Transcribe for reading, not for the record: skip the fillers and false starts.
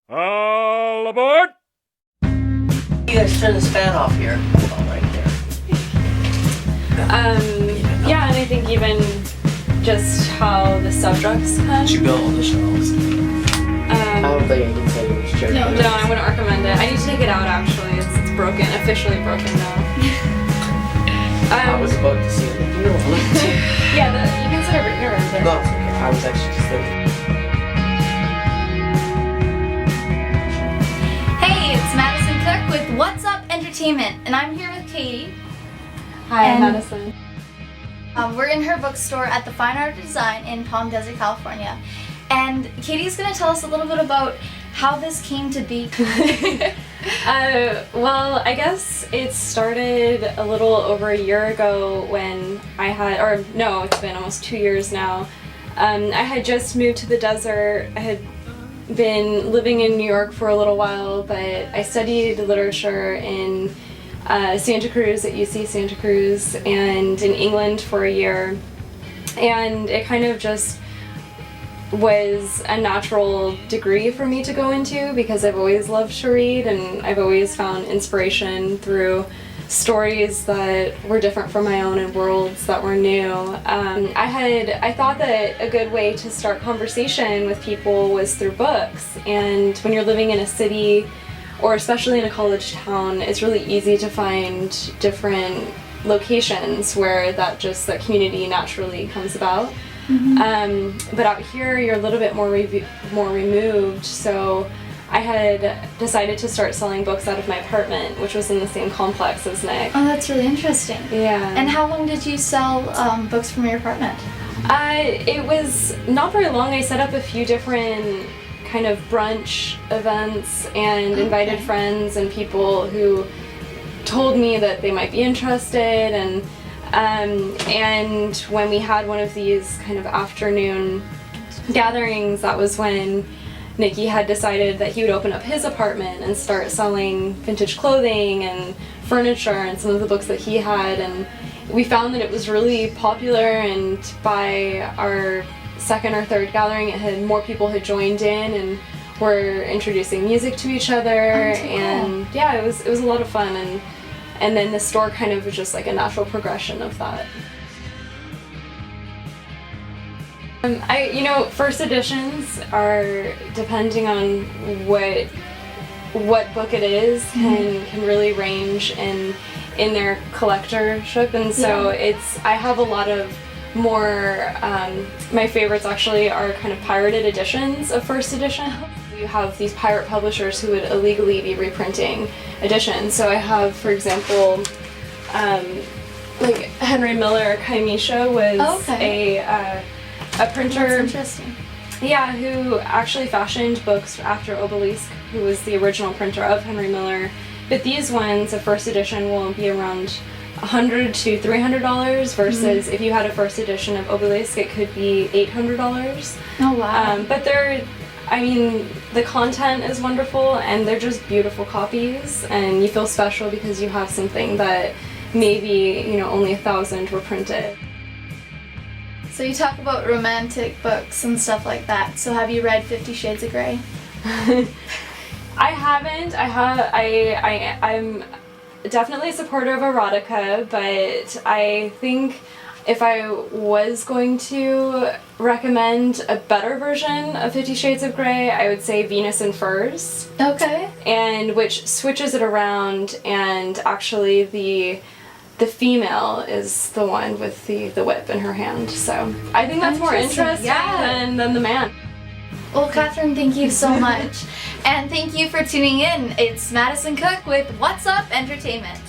All aboard! You guys turn this fan off here. Oh, right there. Yeah, and I think even just how the subjects come. You built all the shelves. I don't think I can say it was cherry. No, I wouldn't recommend it. I need to take it out actually. It's broken, officially broken now. I was about to say, you know, look. Yeah, you can sit over here. No, it's okay. I was actually just thinking. Hey, it's Madison Cook with What's Up Entertainment, and I'm here with Katie. Hi, I'm And- Madison. We're in her bookstore at the Fine Art of Design in Palm Desert, California. And Katie's going to tell us a little bit about how this came to be. Well, I guess it started a little over a year ago when I had, or no, it's been almost 2 years now. I had just moved to the desert. I had been living in New York for a little while, but I studied literature in Santa Cruz at UC Santa Cruz and in England for a year. And it kind of just was a natural degree for me to go into because I've always loved to read and I've always found inspiration through stories that were different from my own and worlds that were new. I thought that a good way to start conversation with people was through books, and when you're living in a city or especially in a college town, it's really easy to find different locations where that community naturally comes about. But out here you're a little bit more removed, so I had decided to start selling books out of my apartment, which was in the same complex as Nick. Oh, that's really interesting. Yeah. And how long did you sell books from your apartment? It was not very long. I set up a few different kind of brunch events and invited friends and people who told me that they might be interested, and when we had one of these kind of afternoon gatherings, that was when Nikki had decided that he would open up his apartment and start selling vintage clothing and furniture and some of the books that he had, and we found that it was really popular, and by our second or third gathering more people had joined in and were introducing music to each other. Cool. And yeah, it was a lot of fun, and then the store kind of was just like a natural progression of that. First editions are, depending on what book it is, can really range in their collectorship, and so I have a lot of more, my favorites actually are kind of pirated editions of first edition. You have these pirate publishers who would illegally be reprinting editions. So I have, for example, like Henry Miller Kaimisha was a printer. That's interesting. Yeah, who actually fashioned books after Obelisk, who was the original printer of Henry Miller. But these ones, a first edition, will be around $100 to $300 versus if you had a first edition of Obelisk, it could be $800. Oh, wow. But the content is wonderful, and they're just beautiful copies, and you feel special because you have something that maybe, only 1,000 were printed. So you talk about romantic books and stuff like that. So have you read 50 Shades of Grey? I haven't. I'm definitely a supporter of erotica, but I think if I was going to recommend a better version of 50 Shades of Grey, I would say Venus in Furs. Okay. And which switches it around, and actually the female is the one with the whip in her hand. So I think that's more interesting than the man. Well, Katherine, thank you so much. And thank you for tuning in. It's Madison Cook with What's Up Entertainment.